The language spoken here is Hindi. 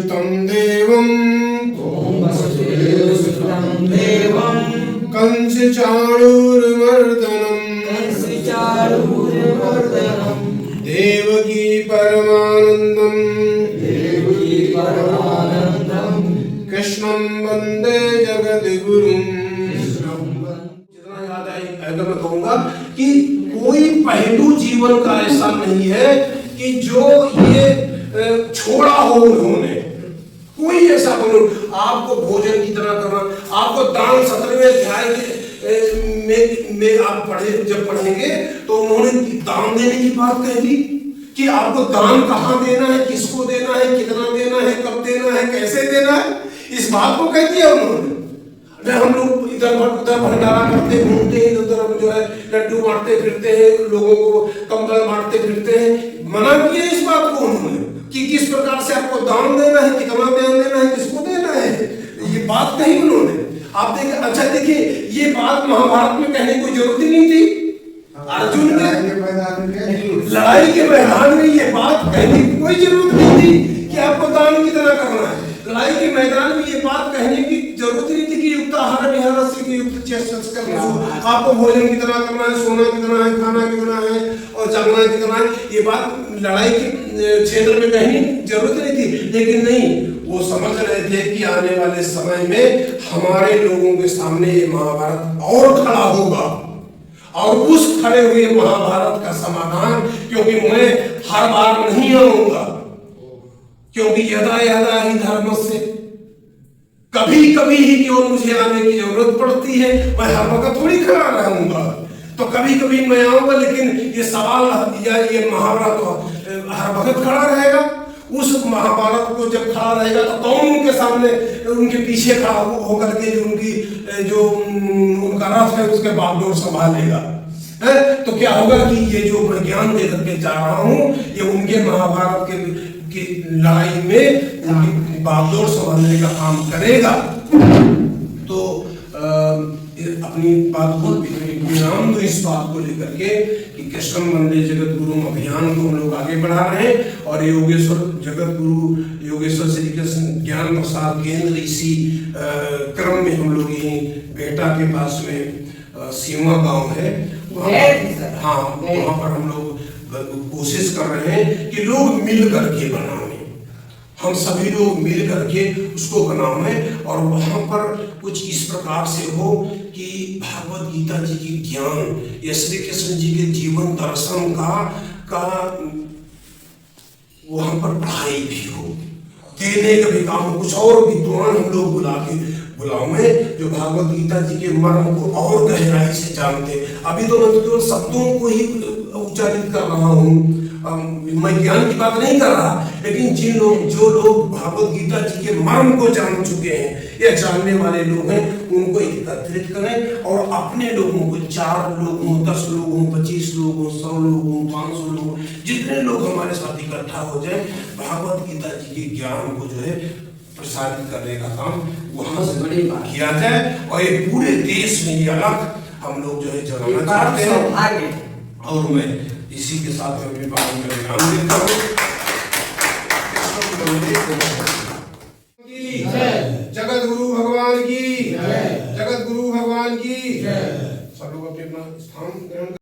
सुतं देवं कंस चाणूरमर्दनं देवकी परमानंदं कृष्णं वंदे जगद्गुरुं। जितना याद आएगा मैं कहूँगा कि कोई पहलू जीवन का ऐसा नहीं है कि जो ये छोड़ा हो उन्होंने। कोई ऐसा बोलो आपको भोजन की तरह करना, आपको दान 17वें अध्याय में आप जब पढ़ेंगे तो उन्होंने दान देने की बात कह दी कि आपको दान कहाँ देना है, किसको देना है, कितना देना है, कब देना है, कैसे देना है, इस बात को कह दिया उन्होंने। हम लोग इधर उधर भंडारा करते घूमते हैं, इधर हम जो है लड्डू बांटते फिरते हैं, लोगों को कंबल बांटते फिरते हैं। मना किया इस बात को उन्होंने कि किस प्रकार से आपको दान देना है, कितना दान देना है, किसको देना है, ये बात कही उन्होंने। आप देखिए, अच्छा देखिए, ये बात महाभारत में कहने की जरूरत ही नहीं थी। अर्जुन के लड़ाई के मैदान में ये बात कहने की कोई जरूरत नहीं थी कि आपको दान की तरह करना है। लड़ाई के मैदान में ये बात कहने की जरूरत नहीं थी कि युक्ताहार विहार से युक्त चेष्टा करना, आपको भोजन कितना करना है, सोना कितना है, खाना कितना है और जागना कितना है, ये बात लड़ाई के क्षेत्र में कहने की जरूरत नहीं थी। लेकिन नहीं, वो समझ रहे थे कि आने वाले समय में हमारे लोगों के सामने ये महाभारत और खड़ा होगा और उस खड़े हुए महाभारत का समाधान, क्योंकि मैं हर बार नहीं आऊंगा, क्योंकि यदा यदा ही धर्म से कभी कभी ही केवल मुझे आने की जरूरत पड़ती है, मैं हर वक्त थोड़ी खड़ा रहूंगा। तो कभी कभी मैं आऊंगा, लेकिन ये सवाल या ये महाभारत हर वक्त खड़ा रहेगा। उस महाभारत को जब खड़ा रहेगा तो कौन उनके सामने, उनके पीछे खड़ा होकर के जो उनकी जो उनका रथ है उसके बागडोर संभालेगा। तो क्या होगा कि ये जो मैं ज्ञान दे करके जा रहा हूँ, ये उनके महाभारत की लड़ाई में उनकी बागडोर संभालने का काम करेगा। तो अपनी बात को विराम दो इस बात को लेकर के कि कृष्ण वंदे जगत गुरु अभियान को हम लोग आगे बढ़ा रहे हैं। और योगेश्वर जगत गुरु योगेश्वर श्री कृष्ण ज्ञान प्रसाद केंद्र इसी क्रम में हम लोग यही बेटा के पास में सीमा गांव है, हाँ वहाँ पर हम लोग कोशिश कर रहे हैं कि लोग मिल करके बनाएं, हम सभी लोग मिल करके उसको बनाएं। और वहां पर कुछ इस प्रकार से हो कि भागवत गीता जी की ज्ञान या श्री कृष्ण जी के जीवन दर्शन का वहां पर पढ़ाई भी हो, देने का भी काम हो। कुछ और विद्वान हम लोग बुलाओगे जो भागवत गीता जी के मर्म को और गहराई से जानते। अभी तो मैं केवल शब्दों को ही उच्चारित कर रहा हूँ, मैं ज्ञान की बात नहीं कर रहा, लेकिन जो लोग भागवत गीता जी के मर्म को जान चुके हैं या जानने वाले लोग हैं, उनको एकत्रित करें और अपने लोगों को 4 लोग हों, 10 लोग हों, 25 लोग हों, 100 लोग हों, 500 लोग हों, जितने लोग हमारे साथ इकट्ठा हो जाए, भागवत गीता जी के ज्ञान को जो है प्रसारित करने का काम वहां से किया जाए। और ये पूरे देश में ये अलग हम लोग जो है जगाना चाहते हैं। और मैं इसी के साथ अपनी बात में विराम देता हूँ। जगत गुरु भगवान की, जगत गुरु भगवान की। सब लोग अपने अपना स्थान ग्रहण